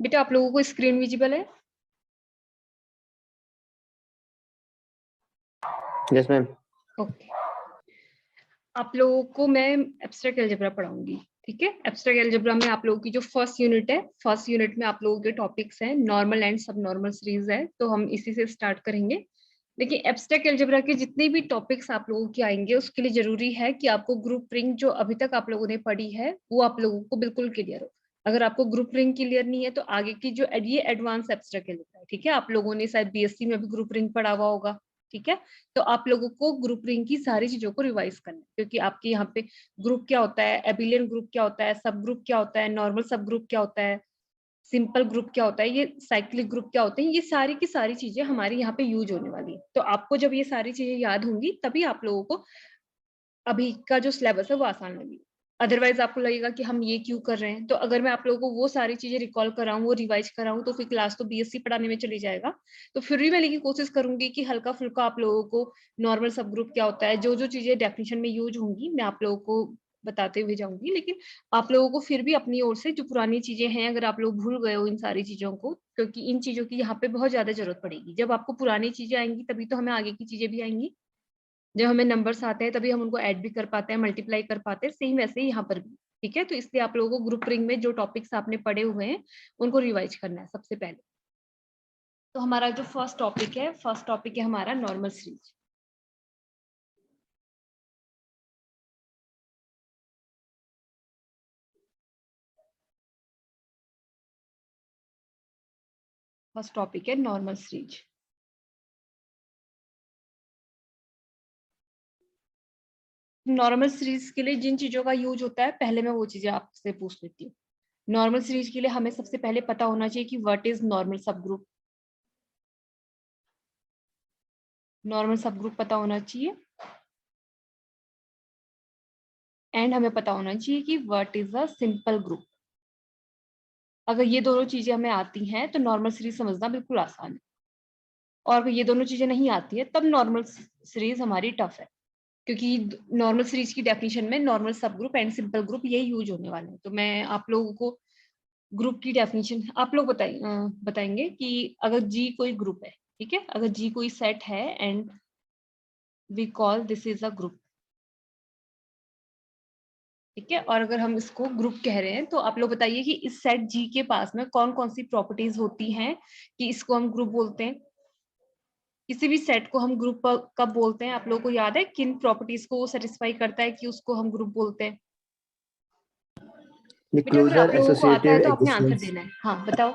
बेटा आप लोगों को स्क्रीन विजिबल है? Yes ma'am. ओके, आप लोगों को मैं एब्स्ट्रैक्ट अलजेब्रा पढ़ाऊंगी, ठीक है। एब्स्ट्रैक्ट अलजेब्रा में आप लोगों की जो फर्स्ट यूनिट है, फर्स्ट यूनिट में आप लोगों के टॉपिक्स हैं नॉर्मल एंड सब नॉर्मल सीरीज है, तो हम इसी से स्टार्ट करेंगे। देखिए एब्स्ट्रैक्ट अलजेब्रा के जितने भी टॉपिक्स आप लोगों के आएंगे उसके लिए जरूरी है कि आपको ग्रुप रिंग जो अभी तक आप लोगों ने पढ़ी है वो आप लोगों को बिल्कुल क्लियर हो। अगर आपको ग्रुप रिंग क्लियर नहीं है तो आगे की जो ये एडवांस एब्स्ट्रैक्ट अलजेब्रा है, ठीक है। आप लोगों ने शायद बीएससी में भी ग्रुप रिंग पढ़ा हुआ होगा, ठीक है। तो आप लोगों को ग्रुप रिंग की सारी चीजों को रिवाइज करना है, क्योंकि आपके यहाँ पे ग्रुप क्या होता है, एबिलियन ग्रुप क्या होता है, सब ग्रुप क्या होता है, नॉर्मल सब ग्रुप क्या होता है, सिंपल ग्रुप क्या होता है, ये साइक्लिक ग्रुप क्या होते हैं, ये सारी की सारी चीजें हमारे यहाँ पे यूज होने वाली है। तो आपको जब ये सारी चीजें याद होंगी तभी आप लोगों को अभी का जो सिलेबस है वो आसान लगेगा। अदरवाइज आपको लगेगा कि हम ये क्यों कर रहे हैं। तो अगर मैं आप लोगों को वो सारी चीजें रिकॉल कराऊं, वो रिवाइज कराऊं, तो फिर क्लास तो बीएससी पढ़ाने में चली जाएगा। तो फिर भी मैं लेकिन कोशिश करूंगी कि हल्का फुल्का आप लोगों को नॉर्मल सब ग्रुप क्या होता है, जो जो चीजें डेफिनेशन में यूज होंगी मैं आप लोगों को बताते हुए जाऊंगी। लेकिन आप लोगों को फिर भी अपनी ओर से जो पुरानी चीजें हैं, अगर आप लोग भूल गए हो इन सारी चीजों को, क्योंकि इन चीजों की यहाँ पे बहुत ज्यादा जरूरत पड़ेगी। जब आपको पुरानी चीजें आएंगी तभी तो हमें आगे की चीजें भी आएंगी। जब हमें नंबर्स आते हैं तभी हम उनको ऐड भी कर पाते हैं, मल्टीप्लाई कर पाते हैं, सेम वैसे ही यहाँ पर भी, ठीक है। तो इसलिए आप लोगों को ग्रुप रिंग में जो टॉपिक्स आपने पढ़े हुए हैं उनको रिवाइज करना है सबसे पहले। तो हमारा जो फर्स्ट टॉपिक है हमारा नॉर्मल सीरीज। फर्स्ट टॉपिक है नॉर्मल सीरीज। नॉर्मल सीरीज के लिए जिन चीजों का यूज होता है पहले मैं वो चीजें आपसे पूछ लेती हूँ। नॉर्मल सीरीज के लिए हमें सबसे पहले पता होना चाहिए कि व्हाट इज नॉर्मल सब ग्रुप। नॉर्मल सब ग्रुप पता होना चाहिए, एंड हमें पता होना चाहिए कि what is a simple group. अगर ये दोनों चीजें हमें आती हैं तो नॉर्मल सीरीज समझना बिल्कुल आसान है। और अगर ये दोनों चीजें नहीं आती है तब नॉर्मल सीरीज हमारी टफ है, क्योंकि नॉर्मल सीरीज की डेफिनेशन में नॉर्मल सब ग्रुप एंड सिंपल ग्रुप यही यूज होने वाले हैं। तो मैं आप लोगों को ग्रुप की डेफिनेशन आप लोग बताएंगे कि अगर जी कोई ग्रुप है, ठीक है, अगर जी कोई सेट है and we call this is a group, ठीक है। और अगर हम इसको ग्रुप कह रहे हैं तो आप लोग बताइए कि इस सेट जी के पास में कौन कौन सी प्रॉपर्टीज होती हैं कि इसको हम ग्रुप बोलते हैं। किसी भी सेट को हम ग्रुप कब बोलते हैं, आप लोगों को याद है किन प्रॉपर्टीज को वो सेटिस्फाई करता है कि उसको हम ग्रुप बोलते हैं? The बेटा अगर closure आप लोगों को आता है associative तो आपने आंसर existence। देना है। हाँ बताओ,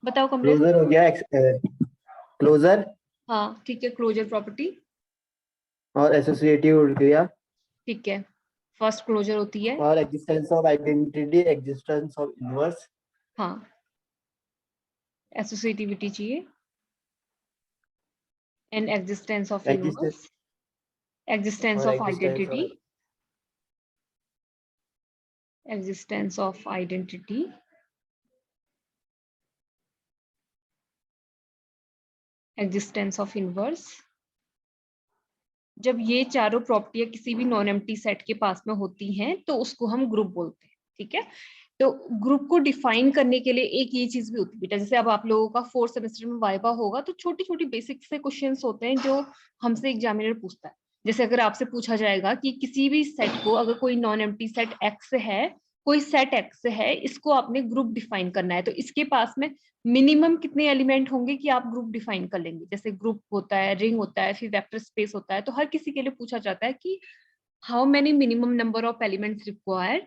बताओ कमलेश। क्लोजर हो गया, क्लोजर हाँ ठीक है, क्लोजर प्रॉपर्टी, और एसोसिएटिव हो गया, ठीक है। फर्स्ट क्लोजर होती है, और existence of identity, existence of inverse. हाँ एसोसिएटिविटी चाहिए, and existence of existence inverse, existence और of existence identity, of existence of identity, existence of inverse. जब ये चारों प्रॉपर्टियां किसी भी नॉन एम्प्टी सेट के पास में होती हैं तो उसको हम ग्रुप बोलते हैं, ठीक है। तो ग्रुप को डिफाइन करने के लिए एक ये चीज भी होती है बेटा, जैसे अब आप लोगों का फोर्थ सेमेस्टर में वाइवा होगा तो छोटी छोटी बेसिक से क्वेश्चंस होते हैं जो हमसे एग्जामिनर पूछता है। जैसे अगर आपसे पूछा जाएगा कि किसी भी सेट को, अगर कोई नॉन एम्प्टी सेट एक्स है, कोई सेट एक्स है, इसको आपने ग्रुप डिफाइन करना है, तो इसके पास में मिनिमम कितने एलिमेंट होंगे कि आप ग्रुप डिफाइन कर लेंगे। जैसे ग्रुप होता है, रिंग होता है, फिर वेक्टर स्पेस होता है, तो हर किसी के लिए पूछा जाता है कि how many minimum number of elements require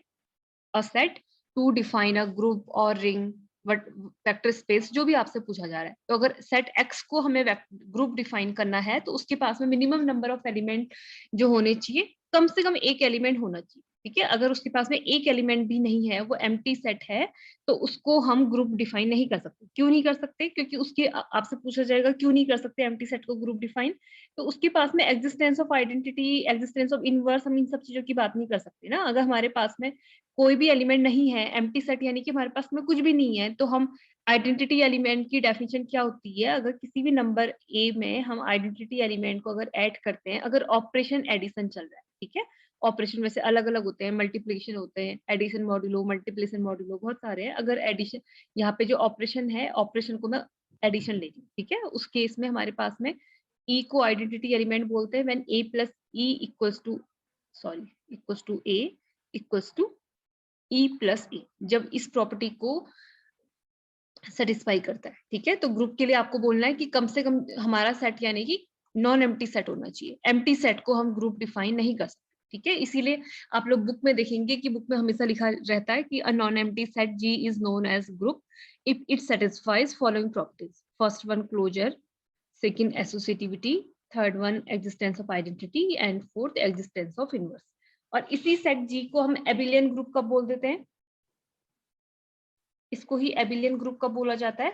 a set to define a group और रिंग बट वेक्टर स्पेस, जो भी आपसे पूछा जा रहा है। तो अगर सेट एक्स को हमें ग्रुप डिफाइन करना है तो उसके पास में मिनिमम नंबर ऑफ एलिमेंट जो होने चाहिए, कम से कम एक एलिमेंट होना चाहिए, ठीक है। अगर उसके पास में एक एलिमेंट भी नहीं है, वो एम्प्टी सेट है, तो उसको हम ग्रुप डिफाइन नहीं कर सकते। क्यों नहीं कर सकते? क्योंकि उसके आपसे पूछा जाएगा क्यों नहीं कर सकते एम्प्टी सेट को ग्रुप डिफाइन, तो उसके पास में existence of identity, existence of inverse, हम इन सब चीजों की बात नहीं कर सकते ना। अगर हमारे पास में कोई भी एलिमेंट नहीं है, एम्प्टी सेट यानी कि हमारे पास में कुछ भी नहीं है, तो हम आइडेंटिटी एलिमेंट की डेफिनेशन क्या होती है, अगर किसी भी नंबर ए में हम आइडेंटिटी एलिमेंट को अगर ऐड करते हैं, अगर ऑपरेशन एडिशन चल रहा है, ठीक है, ऑपरेशन वैसे अलग अलग होते हैं, मल्टीप्लिकेशन होते हैं, एडिशन मॉड्यूलो, मल्टीप्लिकेशन मॉड्यूलो, बहुत सारे हैं। अगर एडिशन, यहाँ पे जो ऑपरेशन है, ऑपरेशन को मैं एडिशन ले लूं, ठीक है, उस केस में हमारे पास में ई को आइडेंटिटी एलिमेंट बोलते हैं when a plus e equals to a equals to e plus a, जब इस प्रॉपर्टी को सेटिस्फाई करता है, ठीक है। तो ग्रुप के लिए आपको बोलना है कि कम से कम हमारा सेट यानी कि नॉन एम्प्टी सेट होना चाहिए, एम्प्टी सेट को हम ग्रुप डिफाइन नहीं कर सकते, ठीक है। इसीलिए आप लोग बुक में देखेंगे कि बुक में हमेशा लिखा रहता है कि a non empty set G is known as group if it satisfies following properties, first one closure, second associativity, third one existence of identity and fourth existence of inverse. और इसी सेट G को हम abelian group कब बोल देते हैं? इसको ही abelian group कब बोला जाता है?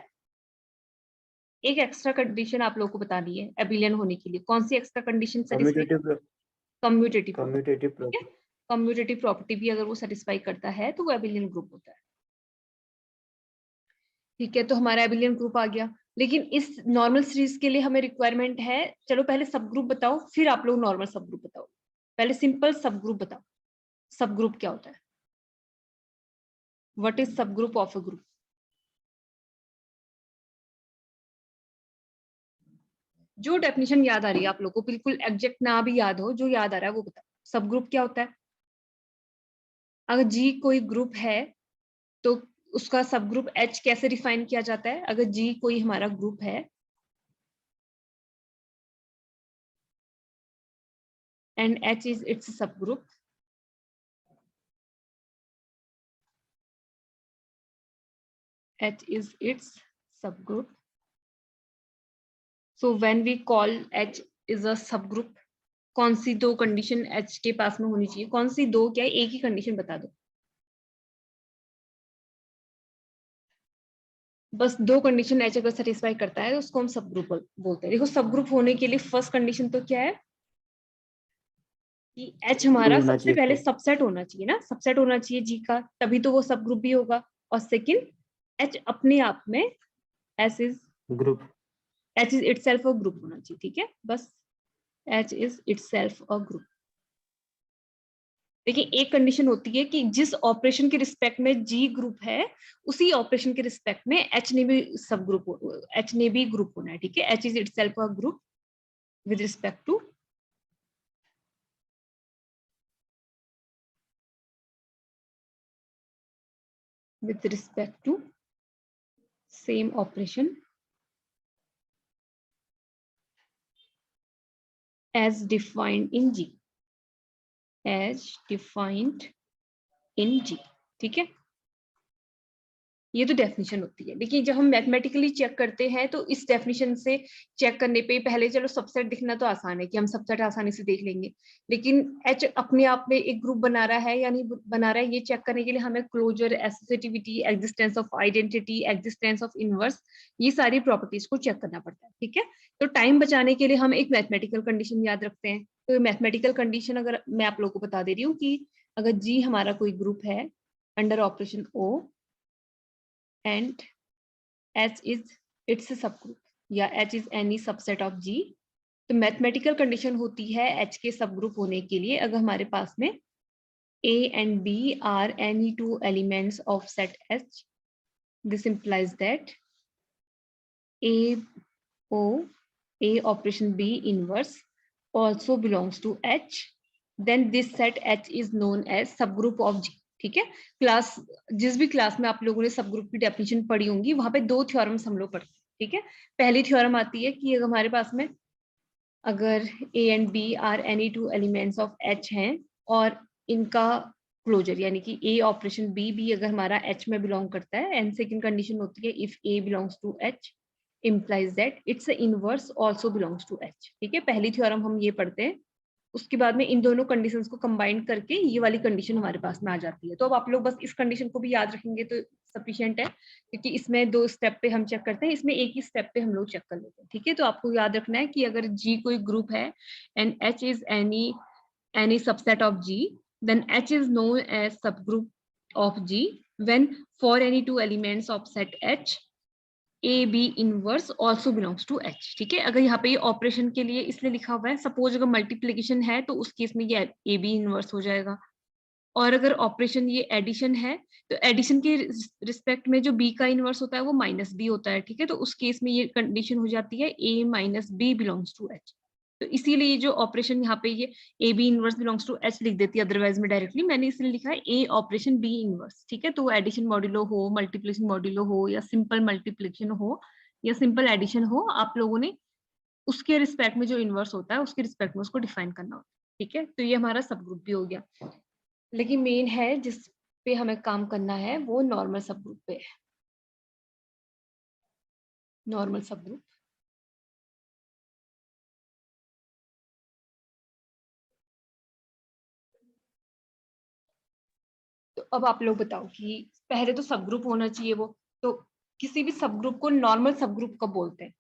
एक एक्स्ट्रा कंडीशन आप लोगों को बतानी है एबिलियन होने के लिए। कौन सी extra condition satisfy? Commutative property. Commutative property भी अगर वो सेटिस्फाई करता है तो वो एबिलियन ग्रुप होता है, ठीक है। तो हमारा एबिलियन ग्रुप आ गया। लेकिन इस नॉर्मल सीरीज के लिए हमें रिक्वायरमेंट है, चलो पहले सब ग्रुप बताओ, फिर आप लोग नॉर्मल सब ग्रुप बताओ। पहले सिंपल सब ग्रुप बताओ, सब ग्रुप क्या होता है? What is subgroup of a group? जो डेफिनेशन याद आ रही है आप लोग को, बिल्कुल एग्जैक्ट ना भी याद हो, जो याद आ रहा है वो बताओ। सब ग्रुप क्या होता है? अगर जी कोई ग्रुप है तो उसका सब ग्रुप H कैसे डिफाइन किया जाता है? अगर जी कोई हमारा ग्रुप है एंड H इज इट्स सब group, H is its subgroup. So when we call H is a subgroup, कौन सी दो कंडीशन H के पास में होनी चाहिए? कौन सी दो, क्या एक ही कंडीशन बता दो, बस दो कंडीशन H अगर सेटिस्फाई करता है तो उसको हम सब ग्रुप बोलते हैं। देखो सब ग्रुप होने के लिए फर्स्ट कंडीशन तो क्या है कि H हमारा सबसे पहले सबसेट होना चाहिए ना, सबसेट होना चाहिए G का, तभी तो वो सब ग्रुप भी होगा। और सेकंड, H अपने आप में H is group, H is itself a group होना चाहिए, ठीक है। बस H is itself a group. देखिए एक कंडीशन होती है कि जिस ऑपरेशन के रिस्पेक्ट में G ग्रुप है, उसी ऑपरेशन के रिस्पेक्ट में H ने भी सब ग्रुप, H ने भी ग्रुप होना है, ठीक है। H is itself a group with respect to same operation as defined in G, as defined in G, ठीक है। ये तो डेफिनेशन होती है। देखिए जब हम मैथमेटिकली चेक करते हैं तो इस डेफिनेशन से चेक करने पे पहले चलो सबसेट दिखना तो आसान है कि हम सबसेट आसानी से देख लेंगे, लेकिन H अपने आप में एक ग्रुप बना रहा है या नहीं बना रहा है, ये चेक करने के लिए हमें closure, associativity, existence of identity, existence of inverse, ये सारी प्रॉपर्टीज को चेक करना पड़ता है, ठीक है। तो टाइम बचाने के लिए हम एक मैथमेटिकल कंडीशन याद रखते हैं। तो मैथमेटिकल कंडीशन अगर मैं आप लोगों को बता दे रही हूँ कि अगर G हमारा कोई ग्रुप है under operation O and H is its subgroup या H is any subset of G, तो मैथमेटिकल कंडीशन होती है H के सब ग्रुप होने के लिए अगर हमारे पास में A and B are any two elements of set H. This implies that A operation B inverse also belongs to H. Then this set H is known as subgroup of G. ठीक है। Class, जिस भी class में आप लोगों ने सब group की डेफिनेशन पढ़ी होंगी वहां पे दो थ्योरम्स हम लोग पढ़ते हैं, ठीक है। पहली थ्योरम आती है कि हमारे पास में अगर A and B are any two elements of H हैं और इनका क्लोजर यानी कि A ऑपरेशन B भी अगर हमारा H में बिलोंग करता है, एंड सेकंड कंडीशन होती है if A belongs to H implies that its inverse also belongs to H, ठीक है। पहली थ्योरम हम ये पढ़ते हैं, उसके बाद में इन दोनों कंडीशंस को कंबाइन करके ये वाली कंडीशन हमारे पास में आ जाती है। तो अब आप लोग बस इस कंडीशन को भी याद रखेंगे तो सफिशिएंट है, क्योंकि इसमें दो स्टेप पे हम चेक करते हैं, इसमें एक ही स्टेप पे हम लोग चेक कर लेते हैं, ठीक है। तो आपको याद रखना है कि अगर G कोई ग्रुप है and H is any subset of G, then H is known as subgroup of G when for any two elements of set H A B inverse also belongs to H. ठीक है, अगर यहाँ पे ये operation के लिए इसलिए लिखा हुआ है, सपोज अगर मल्टीप्लीकेशन है तो उस केस में ये ए बी इनवर्स हो जाएगा, और अगर ऑपरेशन ये एडिशन है तो एडिशन के रिस्पेक्ट में जो बी का इनवर्स होता है वो माइनस बी होता है। ठीक है, तो उस केस में ये कंडीशन हो जाती है a minus b belongs to h. तो इसीलिए जो ऑपरेशन यहाँ पे ये a B inverse belongs to h लिख देती है, अदरवाइज में डायरेक्टली मैंने इसलिए लिखा है ए ऑपरेशन बी इनवर्स। ठीक है, तो वो एडिशन मॉड्यूलो हो, मल्टीप्लिकेशन मॉड्यूलो हो, या सिंपल मल्टीप्लिकेशन हो, या सिंपल एडिशन हो, आप लोगों ने उसके रिस्पेक्ट में जो इनवर्स होता है उसके रिस्पेक्ट में उसको डिफाइन करना होता है। ठीक है, तो ये हमारा सब ग्रुप भी हो गया। लेकिन मेन है जिस पे हमें काम करना है वो नॉर्मल सब ग्रुप पे है। नॉर्मल सब ग्रुप, तो अब आप लोग बताओ कि पहले तो सब ग्रुप होना चाहिए वो, तो किसी भी सब ग्रुप को नॉर्मल सब ग्रुप कब बोलते हैं?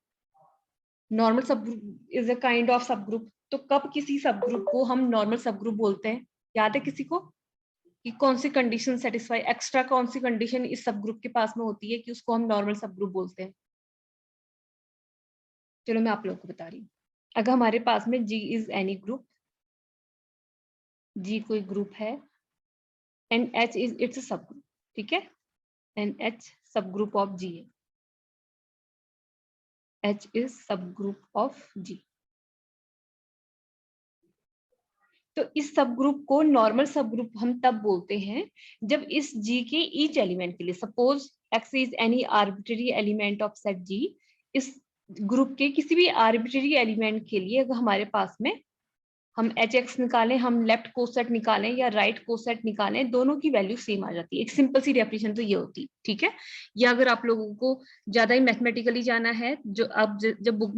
नॉर्मल सब group is a kind of सब ग्रुप। तो कब किसी सब ग्रुप को हम नॉर्मल सब ग्रुप बोलते हैं? याद है किसी को कि कौन सी कंडीशन सेटिस्फाई, एक्स्ट्रा कौन सी कंडीशन इस सब ग्रुप के पास में होती है कि उसको हम नॉर्मल सब ग्रुप बोलते हैं? चलो मैं आप लोगों को बता रही हूँ। अगर हमारे पास में G is any group, G कोई ग्रुप है, and H is it's a सब ग्रुप। ठीक है, एंड H सब ग्रुप ऑफ G है, H is subgroup of G। तो इस सब ग्रुप को नॉर्मल सब ग्रुप हम तब बोलते हैं जब इस G के ईच एलिमेंट के लिए, suppose X is any arbitrary element of set G, इस ग्रुप के किसी भी आर्बिट्ररी एलिमेंट के लिए अगर हमारे पास में हम HX निकालें, हम लेफ्ट कोसेट निकालें या राइट कोसेट निकालें, दोनों की वैल्यू सेम आ जाती है। एक सिंपल सी डेफिनेशन तो ये होती है। ठीक है, या अगर आप लोगों को ज्यादा ही मैथमेटिकली जाना है, जो आप जब बुक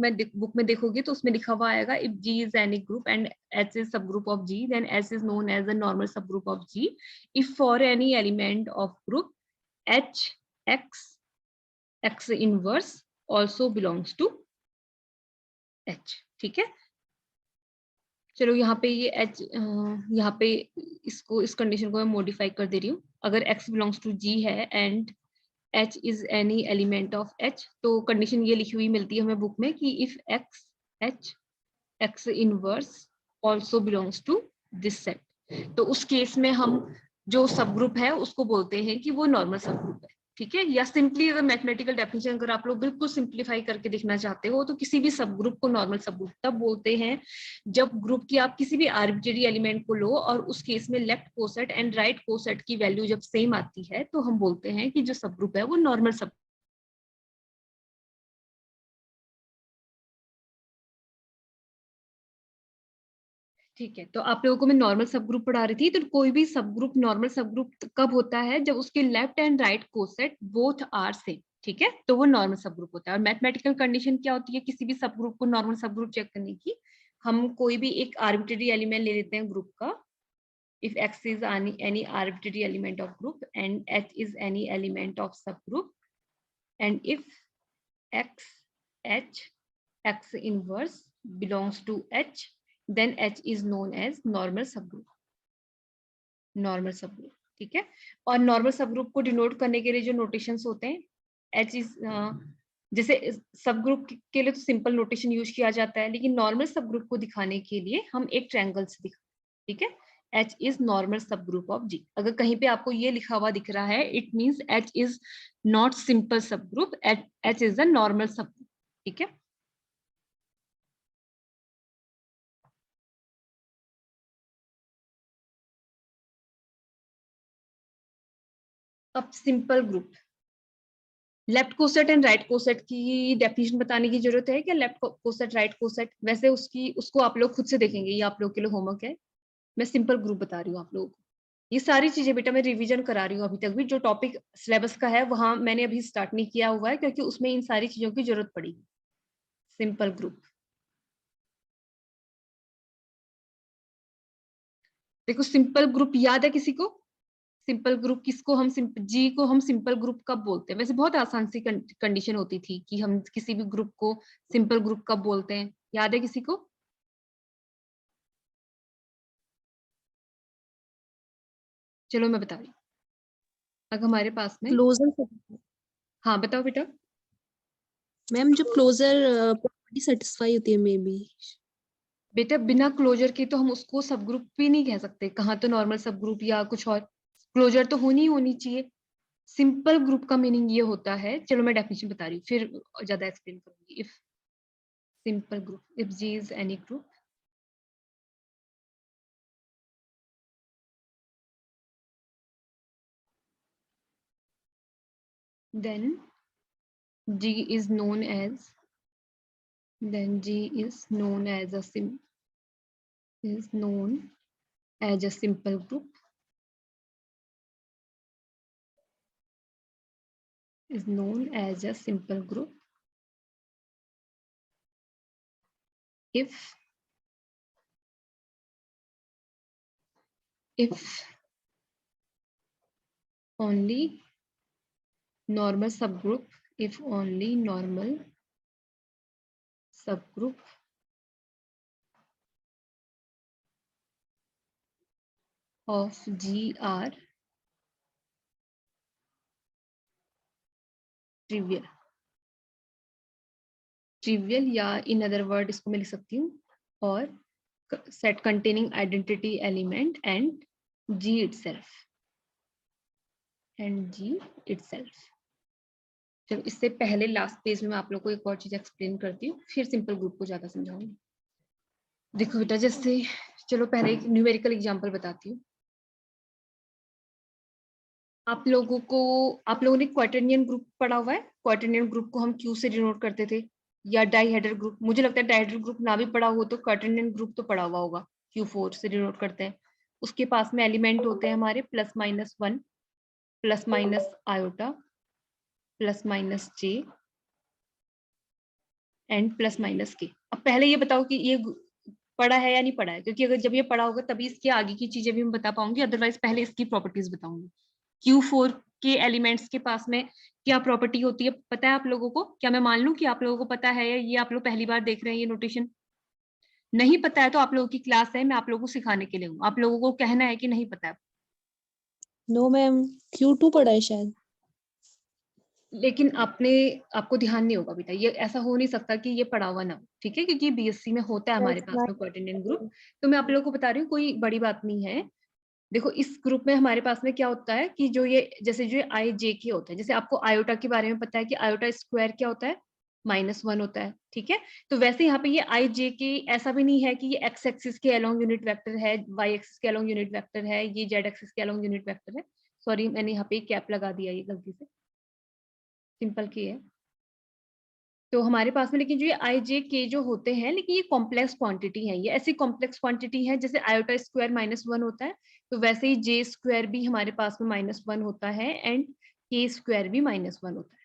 में देखोगे तो उसमें लिखा हुआ आएगा, if G is any group and H is subgroup of G, then S is known as the normal subgroup of G if for any element of group H X inverse also belongs to H। ठीक है, चलो यहाँ पे ये H, यहाँ पे इसको, इस कंडीशन को मैं मॉडिफाई कर दे रही हूँ। अगर X बिलोंग्स टू G है and H is any element of H, तो कंडीशन ये लिखी हुई मिलती है हमें बुक में कि if X inverse also belongs to this set, तो उस केस में हम जो सब ग्रुप है उसको बोलते हैं कि वो नॉर्मल सब ग्रुप है। ठीक है, या सिंपली अगर मैथमेटिकल डेफिनेशन अगर आप लोग बिल्कुल सिंप्लीफाई करके देखना चाहते हो तो किसी भी सब ग्रुप को नॉर्मल सब ग्रुप तब बोलते हैं जब ग्रुप की आप किसी भी आर्बिट्ररी एलिमेंट को लो और उस केस में left coset and right coset की वैल्यू जब सेम आती है तो हम बोलते हैं कि जो सब ग्रुप है वो नॉर्मल सब। ठीक है, तो आप लोगों को मैं नॉर्मल सब ग्रुप पढ़ा रही थी, तो कोई भी सब ग्रुप नॉर्मल सब ग्रुप कब होता है? जब उसके left and right coset both are same. ठीक है, तो वो नॉर्मल सब ग्रुप होता है। और मैथमेटिकल कंडीशन क्या होती है किसी भी सब ग्रुप को नॉर्मल सब ग्रुप चेक करने की? हम कोई भी एक आर्बिट्ररी एलिमेंट ले लेते हैं ग्रुप का, if X is any arbitrary element of group and H is any element of subgroup, and if X inverse belongs to H, then H is known as normal subgroup। Normal subgroup, ठीक है। और normal सब group को denote करने के लिए जो notations होते हैं, एच इज, जैसे सब ग्रुप के लिए तो सिंपल नोटेशन यूज किया जाता है, लेकिन नॉर्मल सब ग्रुप को दिखाने के लिए हम एक ट्रायंगल से दिखा, ठीक है। H is normal subgroup of G। अगर कहीं पे आपको ये लिखा हुआ दिख रहा है, it means H is not simple subgroup, H is a normal subgroup, ठीक है। अब simple group, left coset and right coset की डेफिनेशन बताने की जरूरत है क्या? लेफ्ट कोसेट राइट कोसेट, वैसे उसको आप लोग खुद से देखेंगे, ये आप लोग के लिए होमवर्क है। मैं सिंपल ग्रुप बता रही हूँ आप लोगों को। ये सारी चीजें बेटा मैं रिवीजन करा रही हूँ अभी तक भी, जो टॉपिक सिलेबस का है वहां मैंने अभी स्टार्ट नहीं किया हुआ है क्योंकि उसमें इन सारी चीजों की जरूरत पड़ेगी। सिंपल ग्रुप, देखो सिंपल ग्रुप याद है किसी को? सिंपल ग्रुप किसको हम जी को हम सिंपल ग्रुप कब बोलते हैं? वैसे बहुत आसान सी कंडीशन होती थी कि हम किसी भी ग्रुप को सिंपल ग्रुप कब बोलते हैं, याद है किसी को? चलो मैं बता रही हूँ। अगर हमारे पास में, क्लोजर, हाँ बताओ बेटा। मैम जो क्लोजर प्रॉपर्टी सेटिस्फाई होती है मे बी। बेटा बिना क्लोजर के तो हम उसको सब ग्रुप भी नहीं कह सकते, कहाँ तो नॉर्मल सब ग्रुप या कुछ और, क्लोजर तो होनी चाहिए। सिंपल ग्रुप का मीनिंग ये होता है, चलो मैं डेफिनेशन बता रही हूँ फिर ज्यादा एक्सप्लेन करूंगी। If simple group, if G is any group, then G is known as, then G is known as a simple group, is known as a simple group if only normal subgroup, if only normal subgroup of G are trivial, या in other word इसको मैं लिख सकती हूँ, और set containing identity element and G itself, चलो इससे पहले लास्ट पेज में मैं आप लोग को एक और चीज एक्सप्लेन करती हूँ, फिर सिंपल ग्रुप को ज्यादा समझाऊंगी। देखो बेटा, जैसे चलो पहले एक न्यूमेरिकल एग्जांपल बताती हूँ। आप लोगों ने क्वार्टरनियन ग्रुप पढ़ा हुआ है। क्वार्टरनियन ग्रुप को हम क्यू से डिनोट करते थे, या डाइहेड्रल ग्रुप, मुझे लगता है डाइहेड्रल ग्रुप ना भी पढ़ा हो तो क्वार्टरनियन ग्रुप तो पढ़ा हुआ होगा, Q4 से डिनोट करते हैं। उसके पास में एलिमेंट होते हैं हमारे +-1, + आयोटा, +-j एंड +-k। अब पहले ये बताओ कि ये पढ़ा है या नहीं पढ़ा है, क्योंकि अगर जब ये पढ़ा होगा तभी इसके आगे की चीजें भी मैं बता पाऊंगी, अदरवाइज पहले इसकी प्रॉपर्टीज बताऊंगी। Q4 के एलिमेंट्स के पास में क्या प्रॉपर्टी होती है पता है आप लोगों को? क्या मैं मान लूं कि आप लोगों को पता है, ये आप लोग पहली बार देख रहे हैं ये नोटेशन? नहीं पता है तो आप लोगों की क्लास है, मैं आप लोगों को सिखाने के लिए हूँ, आप लोगों को कहना है कि नहीं पता है। नो मैम, Q2 पढ़ा है शायद। लेकिन आपको ध्यान नहीं होगा बेटा, ये ऐसा हो नहीं सकता कि ये पढ़ा हुआ ना हो, ठीक है, क्योंकि बीएससी में होता है हमारे पास में क्वार्टरनियन ग्रुप। तो मैं आप लोगों को बता रही हूँ, कोई बड़ी बात नहीं है। देखो इस ग्रुप में हमारे पास में क्या होता है कि जो ये जैसे जो आई जे के होता है, जैसे आपको आयोटा के बारे में पता है कि आयोटा स्क्वायर क्या होता है, -1 होता है, ठीक है। तो वैसे यहाँ पे ये आई जे के ऐसा भी नहीं है कि ये एक्स एक्सिस के अलोंग यूनिट वेक्टर है, वाई एक्सिस के अलोंग यूनिट वेक्टर है, ये जेड एक्सिस के अलोंग यूनिट वेक्टर है। सॉरी मैंने यहाँ पे कैप लगा दिया ये गलती से, सिंपल की है। तो हमारे पास में लेकिन जो ये आई जे के जो होते हैं, लेकिन ये कॉम्प्लेक्स क्वांटिटी है, ये ऐसी कॉम्प्लेक्स क्वांटिटी है जैसे आयोटा स्क्वायर -1 होता है, तो वैसे ही जे स्क्वायर भी हमारे पास में -1 होता है, एंड के स्क्वायर भी -1 होता है,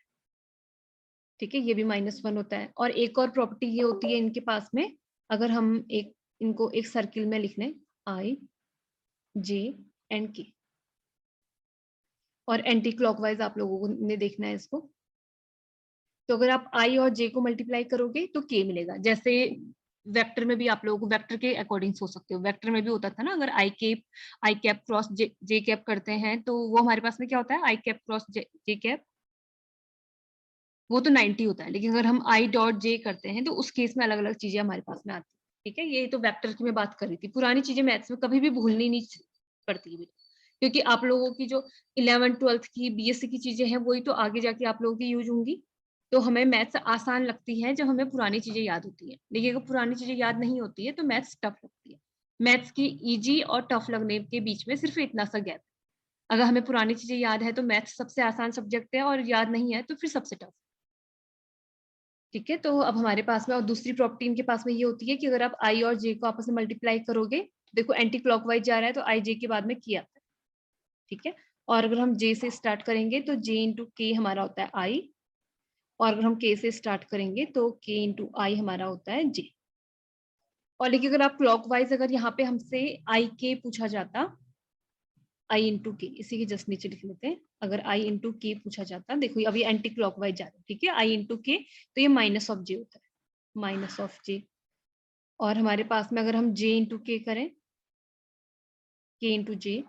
ठीक है, ये भी -1 होता है। और एक और प्रॉपर्टी ये होती है इनके पास में, अगर हम इनको एक सर्किल में लिख लें, आई जे एंड के, और एंटी क्लॉकवाइज आप लोगों ने देखना है इसको। तो अगर आप आई और जे को मल्टीप्लाई करोगे तो के मिलेगा। जैसे वेक्टर में भी आप लोगों को वेक्टर के अकॉर्डिंग सोच सकते हो, वेक्टर में भी होता था ना, अगर आई कैप क्रॉस जे कैप करते हैं तो वो हमारे पास में क्या होता है, आई कैप क्रॉस जे कैप, वो तो 90 होता है। लेकिन अगर हम आई डॉट जे करते हैं तो उस केस में अलग अलग चीजें हमारे पास में आती है, ठीक है। ये तो वेक्टर की मैं बात कर रही थी, पुरानी चीजें मैथ्स में कभी भी भूलनी नहीं पड़ती, क्योंकि आप लोगों की जो 11th-12th की बीएससी की चीजें हैं वही तो आगे जाके आप लोगों की यूज होंगी। तो हमें मैथ्स आसान लगती है जब हमें पुरानी चीजें याद होती है, लेकिन अगर पुरानी चीजें याद नहीं होती है तो मैथ्स टफ लगती है। मैथ्स की इजी और टफ लगने के बीच में सिर्फ इतना सा गैप। अगर हमें पुरानी चीजें याद है तो मैथ्स सबसे आसान सब्जेक्ट है, और याद नहीं है तो फिर सबसे टफ, ठीक है। तो अब हमारे पास में और दूसरी प्रॉपर्टी इनके पास में ये होती है कि अगर आप आई और जे को आपस में मल्टीप्लाई करोगे, देखो एंटी क्लॉकवाइज जा रहा है तो आई जे के बाद में किया, ठीक है। और अगर हम जे से स्टार्ट करेंगे तो जे इंटू के हमारा होता है आई, और अगर हम के से स्टार्ट करेंगे तो के इंटू आई हमारा होता है जे। और लेकिन अगर आप क्लॉकवाइज अगर यहाँ पे हमसे आई के पूछा जाता, आई इंटू के, इसी के जस्ट नीचे लिख लेते हैं, अगर आई इंटू के पूछा जाता, देखो अभी एंटी क्लॉकवाइज जा रहा है, ठीक है, आई इंटू के, तो ये माइनस ऑफ जे होता है, माइनस ऑफ जे। और हमारे पास में अगर हम जे इंटू के करें, के इंटू जे,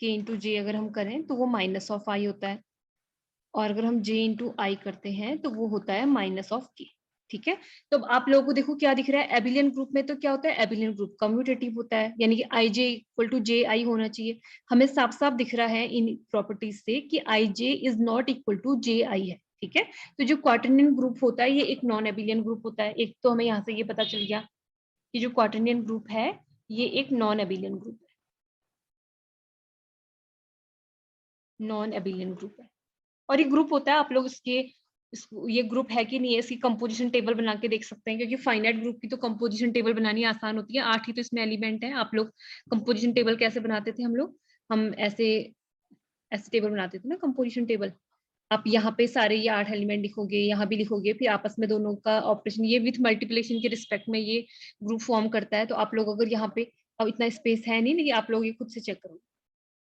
के इंटू जे अगर हम करें तो वो माइनस ऑफ आई होता है। और अगर हम j इंटू आई करते हैं तो वो होता है माइनस ऑफ k। ठीक है, तो अब आप लोगों को देखो क्या दिख रहा है, एबिलियन ग्रुप में तो क्या होता है, एबिलियन ग्रुप कम्यूटेटिव होता है, यानी कि आई जे इक्वल टू जे आई होना चाहिए। हमें साफ साफ दिख रहा है इन प्रॉपर्टीज से कि आई जे इज नॉट इक्वल टू जे आई है। ठीक है, तो जो क्वार्टरनियन ग्रुप होता है ये एक नॉन एबिलियन ग्रुप होता है। एक तो हमें यहाँ से ये पता चल गया कि जो क्वार्टरनियन ग्रुप है ये एक नॉन एबिलियन ग्रुप है, नॉन एबिलियन ग्रुप है। और ये ग्रुप होता है, आप लोग ये ग्रुप है कि नहीं है इसकी कंपोजिशन टेबल बना के देख सकते हैं, क्योंकि फाइनाइट ग्रुप की तो कंपोजिशन टेबल बनानी आसान होती है। 8 ही तो इसमें एलिमेंट है। आप लोग कंपोजिशन टेबल कैसे बनाते थे, हम ऐसे ऐसे टेबल बनाते थे ना, कंपोजिशन टेबल। आप यहाँ पे सारे ये 8 एलिमेंट लिखोगे, यहाँ भी लिखोगे, फिर आपस में दोनों का ऑपरेशन ये विथ मल्टीप्लिकेशन के रिस्पेक्ट में ये ग्रुप फॉर्म करता है। तो आप लोग अगर यहाँ पे, अब इतना स्पेस है नहीं, लेकिन आप लोग ये खुद से चेक करो,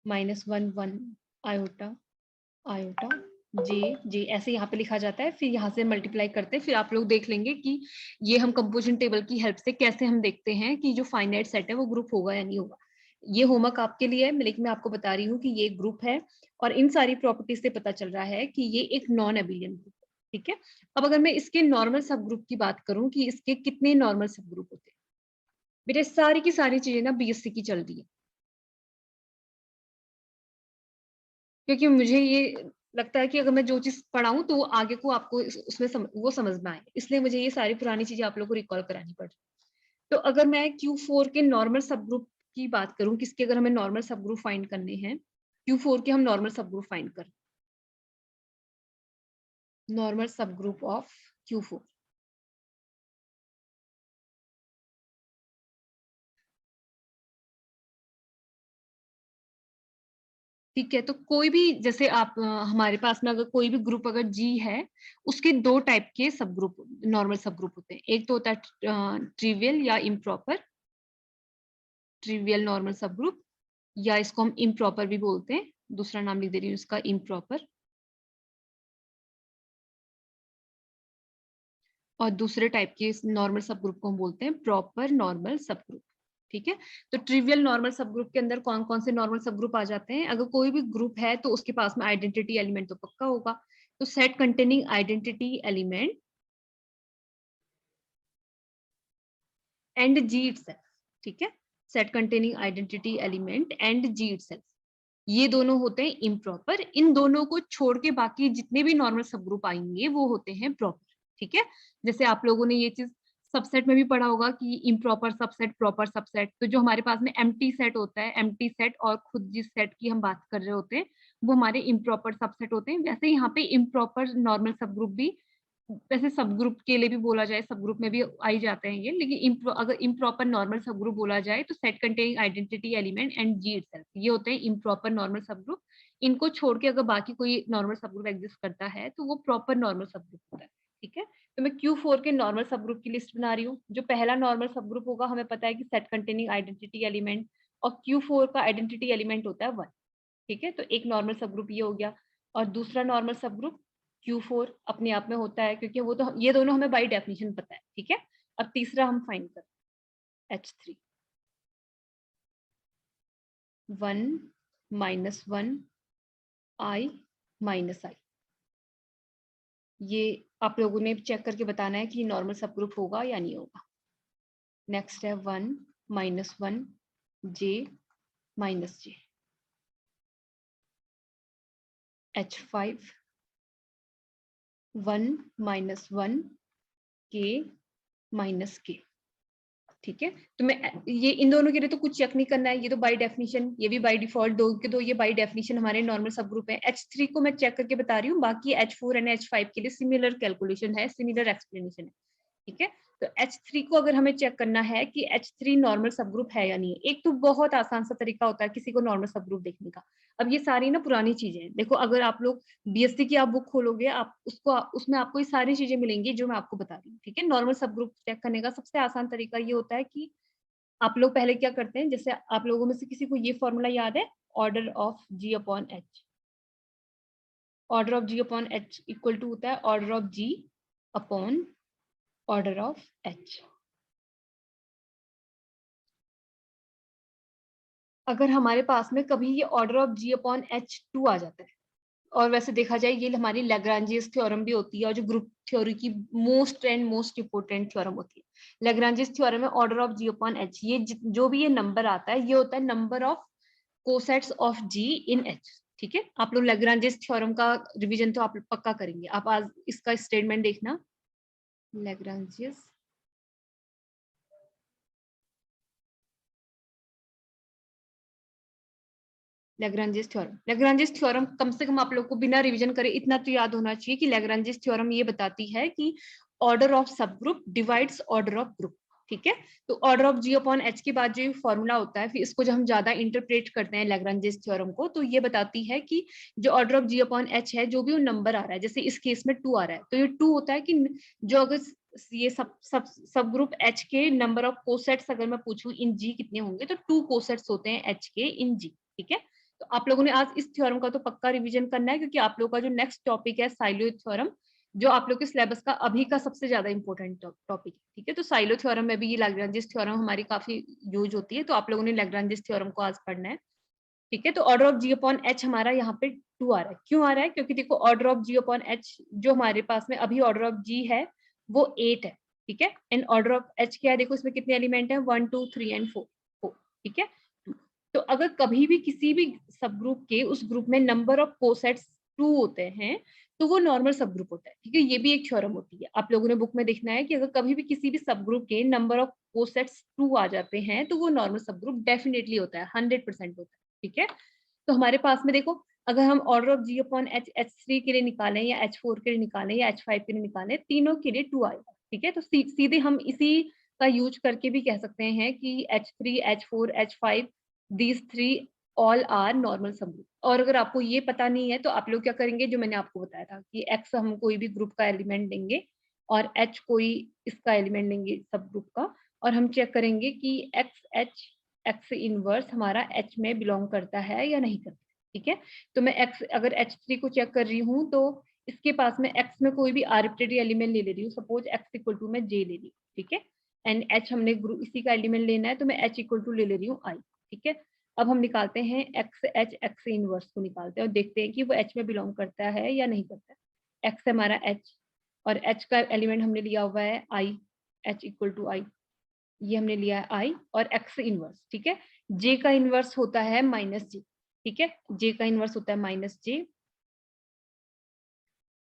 -1 1 आयोटा आयोटा जे जे ऐसे यहाँ पे लिखा जाता है, फिर यहाँ से मल्टीप्लाई करते हैं। फिर आप लोग देख लेंगे कि ये हम कंपोजिशन टेबल की हेल्प से कैसे हम देखते हैं कि जो फाइनाइट सेट है वो ग्रुप होगा या नहीं होगा। ये होमवर्क आपके लिए है, लेकिन मैं आपको बता रही हूँ कि ये ग्रुप है और इन सारी प्रॉपर्टीज से पता चल रहा है कि ये एक नॉन एबिलियन ग्रुप है। ठीक है, अब अगर मैं इसके नॉर्मल सब ग्रुप की बात करूँ कि इसके कितने नॉर्मल सब ग्रुप होते हैं, बेटे सारी की सारी चीजें ना बीएससी की चल रही है, क्योंकि मुझे ये लगता है कि अगर मैं जो चीज पढ़ाऊं तो वो आगे को आपको उसमें वो समझ में आए, इसलिए मुझे ये सारी पुरानी चीजें आप लोगों को रिकॉल करानी पड़ रही। तो अगर मैं Q4 के नॉर्मल सब ग्रुप की बात करूं, किसके अगर हमें नॉर्मल सब ग्रुप फाइंड करने हैं, Q4 के हम नॉर्मल सब ग्रुप फाइंड कर, normal subgroup of Q4। ठीक है, तो कोई भी जैसे आप हमारे पास में अगर कोई भी ग्रुप अगर G है, उसके दो टाइप के सब ग्रुप, नॉर्मल सब ग्रुप होते हैं। एक तो होता है ट्रिवियल या इम्प्रॉपर, ट्रिवियल नॉर्मल सब ग्रुप, या इसको हम इम्प्रॉपर भी बोलते हैं। दूसरा नाम लिख दे रही हूँ इसका, इम्प्रॉपर। और दूसरे टाइप के नॉर्मल सब ग्रुप को हम बोलते हैं प्रॉपर नॉर्मल सब ग्रुप। ठीक है, तो ट्रिवियल नॉर्मल सब ग्रुप के अंदर कौन कौन से नॉर्मल सब ग्रुप आ जाते हैं, अगर कोई भी ग्रुप है तो उसके पास में आइडेंटिटी एलिमेंट तो पक्का होगा। तो set containing identity element and G itself. ठीक है, set containing identity element and G itself, ये दोनों होते हैं इम्प्रॉपर। इन दोनों को छोड़ के बाकी जितने भी नॉर्मल सब ग्रुप आएंगे वो होते हैं प्रॉपर। ठीक है, जैसे आप लोगों ने ये चीज सबसेट में भी पढ़ा होगा कि इम्प्रॉपर सबसेट, प्रॉपर सबसेट। तो जो हमारे पास में एम्प्टी सेट होता है, एम्प्टी सेट और खुद जिस सेट की हम बात कर रहे होते हैं वो हमारे इम्प्रॉपर सबसेट होते हैं। वैसे यहाँ पे इम्प्रॉपर नॉर्मल सब ग्रुप भी, वैसे सब ग्रुप के लिए भी बोला जाए, सब ग्रुप में भी आई जाते हैं ये, लेकिन अगर इम्प्रॉपर नॉर्मल सब ग्रुप बोला जाए तो set containing identity element and G itself, ये होते हैं इम्प्रॉपर नॉर्मल सब ग्रुप। इनको छोड़ के अगर बाकी कोई नॉर्मल सब ग्रुप एग्जिस्ट करता है तो वो प्रॉपर नॉर्मल सब ग्रुप होता है। ठीक है, तो मैं Q4 के नॉर्मल सब ग्रुप की लिस्ट बना रही हूँ। जो पहला नॉर्मल सब ग्रुप होगा, हमें पता है कि सेट कंटेनिंग आइडेंटिटी एलिमेंट, और Q4 का आइडेंटिटी एलिमेंट होता है 1। ठीक है, तो एक नॉर्मल सब ग्रुप ये हो गया। और दूसरा नॉर्मल सब ग्रुप Q4 अपने आप में होता है, क्योंकि वो तो ये दोनों हमें बाय डेफिनेशन पता है। ठीक है, अब तीसरा हम फाइंड करते हैं H3, 1 -1 I -I। ये आप लोगों ने चेक करके बताना है कि नॉर्मल सब ग्रुप होगा या नहीं होगा। नेक्स्ट है 1 -1 J -J, H5 1 -1 K -K। ठीक है, तो मैं ये इन दोनों के लिए तो कुछ चेक नहीं करना है, ये तो बाय डेफिनेशन, ये भी बाय डिफॉल्ट, दो के दो ये बाय डेफिनेशन हमारे नॉर्मल सब ग्रुप है। H3 को मैं चेक करके बता रही हूँ, बाकी H4 एंड H5 के लिए सिमिलर कैलकुलेशन है, सिमिलर एक्सप्लेनेशन है। ठीक है, तो H3 को अगर हमें चेक करना है कि H3 नॉर्मल सब ग्रुप है या नहीं, एक तो बहुत आसान सा तरीका होता है किसी को नॉर्मल सब ग्रुप देखने का। अब ये सारी ना पुरानी चीजें हैं, देखो अगर आप लोग बीएससी की आप बुक खोलोगे, आप उसको उसमें आपको ये सारी चीजें मिलेंगी जो मैं आपको बता रही हूँ। ठीक है, नॉर्मल सब ग्रुप चेक करने का सबसे आसान तरीका ये होता है कि आप लोग पहले क्या करते हैं, जैसे आप लोगों में से किसी को ये फॉर्मूला याद है, order of G upon H। Order of G upon H equal to होता है order of G upon order of H। अगर हमारे पास में कभी ये order of G upon H 2 आ जाता है, और वैसे देखा जाए ये हमारी लैग्रांजियस थ्योरम भी होती है और जो ग्रुप थ्योरी की मोस्ट इंपोर्टेंट थ्योरम होती है। लैग्रांजियस थ्योरम में order of G upon H, ये जो भी ये नंबर आता है ये होता है number of cosets of G in H. ठीक है, आप लोग लैग्रांजियस थ्योरम का रिवीजन तो आप पक्का करेंगे। आप आज इसका स्टेटमेंट देखना, लैग्रांजियस लैग्रांजियस थ्योरम कम से कम आप लोग को बिना रिवीजन करे इतना तो याद होना चाहिए कि लैग्रांजियस थ्योरम ये बताती है कि order of subgroup divides order of group. ठीक है, तो order of G upon H के बाद जो फॉर्मूला होता है, फिर इसको जब हम ज्यादा इंटरप्रेट करते हैं लैग्रांजियस थ्योरम को, तो ये बताती है कि जो order of G upon H है, जो भी वो नंबर आ रहा है, जैसे इस केस में 2 आ रहा है, तो ये 2 होता है कि जो अगर ये सब ग्रुप एच के नंबर ऑफ कोसेट्स अगर मैं पूछूं इन जी कितने होंगे, तो 2 कोसेट्स होते हैं एच के इन जी। ठीक है, तो आप लोगों ने आज इस थ्योरम का तो पक्का रिवीजन करना है, क्योंकि आप लोगों का जो नेक्स्ट टॉपिक है साइलो थ्योरम, जो आप लोग के सिलेबस का अभी का सबसे ज्यादा इंपॉर्टेंट टॉपिक है। ठीक है, तो साइलो थ्योरम में भी ये लैग्रांजियस थ्योरम हमारी काफी यूज होती है, तो आप लोगों ने लैग्रांजियस थ्योरम को आज पढ़ना है। ठीक है, तो order of G upon H हमारा यहाँ पे 2 आ रहा है। क्यों आ रहा है? क्योंकि देखो order of G upon H जो हमारे पास में अभी ऑर्डर ऑफ जी है वो 8 है। ठीक है, एंड ऑर्डर ऑफ एच क्या है, देखो इसमें कितने एलिमेंट है, 1 2 3 एंड 4। ठीक है, तो अगर कभी भी किसी भी सब ग्रुप के उस ग्रुप में नंबर ऑफ कोसेट्स 2 होते हैं, तो वो नॉर्मल सब ग्रुप होता है। ठीक है, ये भी एक थ्योरम होती है, आप लोगों ने बुक में देखना है कि अगर कभी भी किसी भी सब ग्रुप के नंबर ऑफ कोसेट्स 2 आ जाते हैं, तो वो नॉर्मल सब ग्रुप डेफिनेटली होता है, 100% होता है। ठीक है, तो हमारे पास में देखो, अगर हम order of G upon H H3 के लिए निकालें या H4 के लिए निकालें या H5 के लिए निकालें, तीनों के लिए 2 आएगा। ठीक है, तो सीधे हम इसी का यूज करके भी कह सकते हैं कि H3 H4 H5 these 3 all are normal subgroup. और अगर आपको ये पता नहीं है तो आप लोग क्या करेंगे, जो मैंने आपको बताया था कि X हम कोई भी ग्रुप का एलिमेंट लेंगे और H कोई इसका एलिमेंट लेंगे सब ग्रुप का, और हम चेक करेंगे कि X इनवर्स हमारा H में बिलोंग करता है या नहीं करता। ठीक है, तो मैं X अगर H3 को चेक कर रही हूँ, तो इसके पास में X में कोई भी आर्बिट्रेरी एलिमेंट ले रही हूँ, सपोज X इक्वल टू मैं J ले ली। ठीक है, एंड H हमने ग्रुप इसी का एलिमेंट लेना है, तो मैं H इक्वल टू ले रही हूँ I। ठीक है, अब हम निकालते हैं X इनवर्स को निकालते हैं और देखते हैं कि वो H में बिलोंग करता है या नहीं करता है। X हमारा H और H का एलिमेंट हमने लिया हुआ है I, H equal to I, ये हमने लिया है I और X इनवर्स। ठीक है, J का इनवर्स होता है -J। ठीक है, J का इनवर्स होता है -J।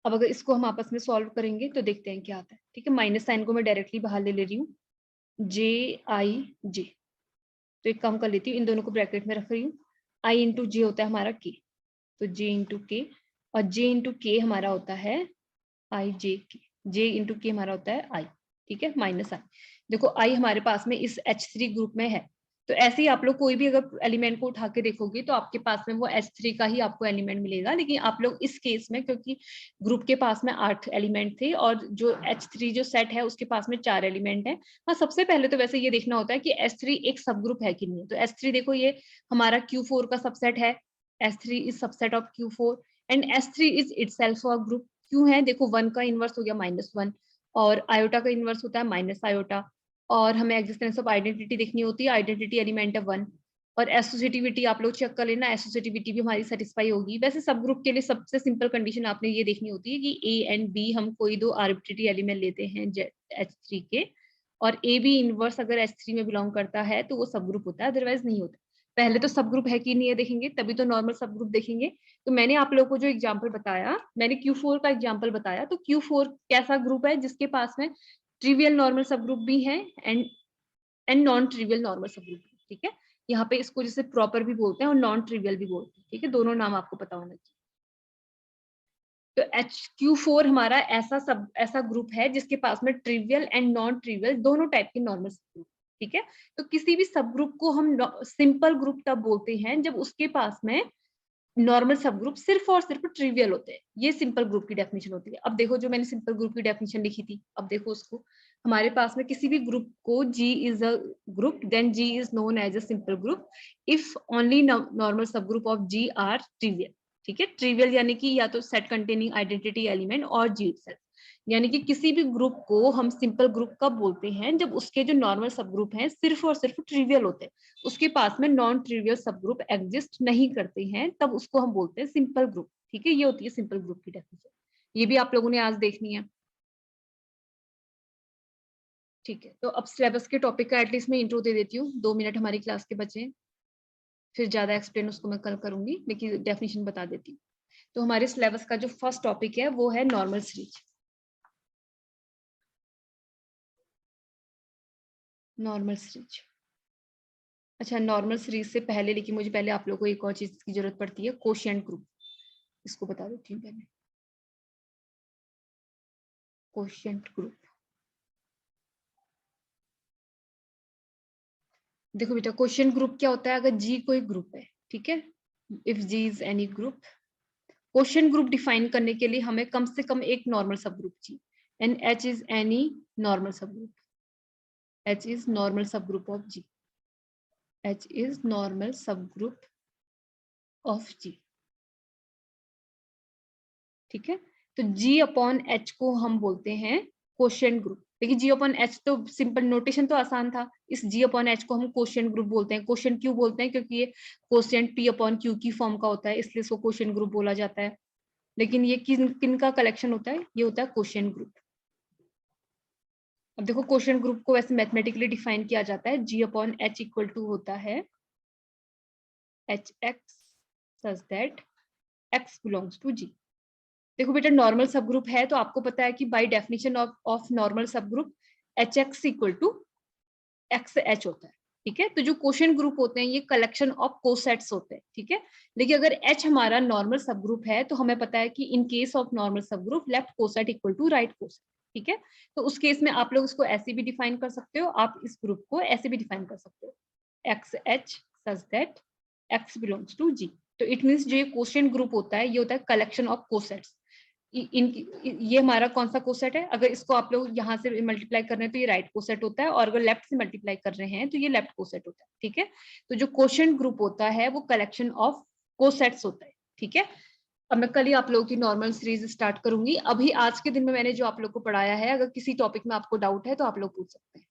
अब अगर इसको हम आपस में सॉल्व करेंगे तो देखते हैं क्या आता है। ठीक है, माइनस साइन को मैं डायरेक्टली बाहर ले रही हूँ, JI J, तो एक काम कर लेती हूँ, इन दोनों को ब्रैकेट में रख रही हूँ। I इंटू जे होता है हमारा K, तो J इंटू के, और J इंटू के हमारा होता है IJK, J इंटू के हमारा होता है I। ठीक है, -I, देखो I हमारे पास में इस H3 ग्रुप में है, तो ऐसे ही आप लोग कोई भी अगर एलिमेंट को उठा के देखोगे तो आपके पास में वो H3 का ही आपको एलिमेंट मिलेगा। लेकिन आप लोग इस केस में, क्योंकि ग्रुप के पास में 8 एलिमेंट थे और जो H3 जो सेट है उसके पास में 4 एलिमेंट है, हाँ सबसे पहले तो वैसे ये देखना होता है कि H3 एक सब ग्रुप है कि नहीं। तो H3 देखो ये हमारा Q4 का सबसेट है, H3 is subset of Q4 and H3 is itself a group. क्यों है, देखो 1 का इनवर्स हो गया -1 और आयोटा का इनवर्स होता है माइनस आयोटा, और हमें एग्जिस्टेंस ऑफ आइडेंटिटी देखनी होती है, आइडेंटिटी एलिमेंट है 1, और एसोसिएटिविटी आप लोग चेक कर लेना, एसोसिएटिविटी भी हमारी सेटिस्फाई होगी। वैसे सब ग्रुप के लिए सबसे सिंपल कंडीशन आपने ये देखनी होती है कि A एंड B हम कोई 2 आर्बिट्रेरी एलिमेंट लेते हैं H3 के, और A B इनवर्स अगर H3 में बिलोंग करता है तो वो सब ग्रुप होता है, अदरवाइज नहीं होता। पहले तो सब ग्रुप है कि नहीं है देखेंगे, तभी तो नॉर्मल सब ग्रुप देखेंगे। तो मैंने आप लोगों को जो एग्जांपल बताया, मैंने Q4 का एग्जांपल बताया, तो Q4 कैसा ग्रुप है जिसके पास में ट्रिवियल नॉर्मल सब ग्रुप भी है and non trivial normal subgroup. ठीक है, यहाँ पे इसको जैसे प्रॉपर भी बोलते हैं और नॉन ट्रिवियल भी बोलते हैं। ठीक है, दोनों नाम आपको पता होना चाहिए। तो Q4 हमारा ऐसा ग्रुप है जिसके पास में ट्रिवियल एंड नॉन ट्रिवियल दोनों टाइप के नॉर्मल सब ग्रुप। ठीक है, तो किसी भी सब ग्रुप को हम सिंपल ग्रुप तब बोलते हैं जब उसके पास में नॉर्मल सब ग्रुप सिर्फ और सिर्फ ट्रिवियल होते हैं। ये सिंपल ग्रुप की डेफिनेशन होती है। अब देखो जो मैंने सिंपल ग्रुप की डेफिनेशन लिखी थी, अब देखो उसको, हमारे पास में किसी भी ग्रुप को G is a group, then G is known as a simple group if only normal subgroup of G are trivial. ठीक है, ट्रिवियल यानी कि या तो सेट कंटेनिंग आइडेंटिटी एलिमेंट और G इटसेल्फ, यानी कि किसी भी ग्रुप को हम सिंपल ग्रुप कब बोलते हैं, जब उसके जो नॉर्मल सब ग्रुप हैं सिर्फ और सिर्फ ट्रिवियल होते हैं, उसके पास में नॉन ट्रिवियल सब ग्रुप एग्जिस्ट नहीं करते हैं, तब उसको हम बोलते हैं सिंपल ग्रुप। ठीक है, ये होती है सिंपल ग्रुप की डेफिनेशन। ये भी आप लोगों ने आज देखनी है। ठीक है, तो अब सिलेबस के टॉपिक का एटलीस्ट मैं इंट्रो दे देती हूँ, 2 मिनट हमारी क्लास के बचे हैं, फिर ज्यादा एक्सप्लेन उसको मैं कल करूंगी, लेकिन डेफिनेशन बता देती हूँ। तो हमारे सिलेबस का जो फर्स्ट टॉपिक है वो है नॉर्मल सीरीज। नॉर्मल सीरीज, अच्छा नॉर्मल सीरीज से पहले, लेकिन मुझे पहले आप लोगों को एक और चीज की जरूरत पड़ती है, कोशिएंट ग्रुप। इसको बता देती हूँ पहले, कोशिएंट ग्रुप। देखो बेटा, क्वेश्चन ग्रुप क्या होता है? अगर जी कोई ग्रुप है, ठीक है, if G is any group, question group define करने के लिए हमें कम से कम एक नॉर्मल सब ग्रुप चाहिए, and H is any normal subgroup. H is normal subgroup of G. H is normal subgroup of G, ठीक है। तो जी अपॉन एच को हम बोलते हैं क्वोशिएंट ग्रुप। देखिए जी अपॉन एच तो सिंपल नोटेशन तो आसान था, इस जी अपॉन एच को हम क्वोशिएंट ग्रुप बोलते हैं। क्वोशिएंट क्यों बोलते हैं? क्योंकि ये क्वोशिएंट पी अपॉन क्यू की फॉर्म का होता है, इसलिए इसको क्वोशिएंट ग्रुप बोला जाता है। लेकिन ये किन किन का कलेक्शन होता है? ये होता है क्वोशिएंट ग्रुप। अब देखो क्वोशिएंट ग्रुप को वैसे मैथमेटिकली डिफाइन किया जाता है, G upon H equal to होता है H X such that X belongs to G. देखो बेटा, नॉर्मल सब ग्रुप है तो आपको पता है कि by definition of normal subgroup H X equal to X H होता है, ठीक है। तो जो क्वोशिएंट ग्रुप होते हैं ये कलेक्शन ऑफ कोसेट्स होते हैं, ठीक है। लेकिन अगर एच हमारा नॉर्मल सब ग्रुप है तो हमें पता है कि in case of normal subgroup left coset equal to right coset, ठीक है। तो उस केस में आप लोग इसको ऐसे भी डिफाइन कर सकते हो, आप इस ग्रुप को ऐसे भी डिफाइन कर सकते हो, X H such that X belongs to G. तो इट मीन्स जो ये क्वोशिएंट ग्रुप होता है ये होता है कलेक्शन ऑफ कोसेट्स। ये हमारा कौन सा कोसेट है? अगर इसको आप लोग यहाँ से मल्टीप्लाई कर रहे हैं तो ये राइट कोसेट होता है, और अगर लेफ्ट से मल्टीप्लाई कर रहे हैं तो ये लेफ्ट कोसेट होता है, ठीक है। तो जो क्वोशिएंट ग्रुप होता है वो कलेक्शन ऑफ कोसेट्स होता है, ठीक है। अब मैं कल ही आप लोगों की नॉर्मल सीरीज स्टार्ट करूंगी। अभी आज के दिन में मैंने जो आप लोग को पढ़ाया है, अगर किसी टॉपिक में आपको डाउट है तो आप लोग पूछ सकते हैं।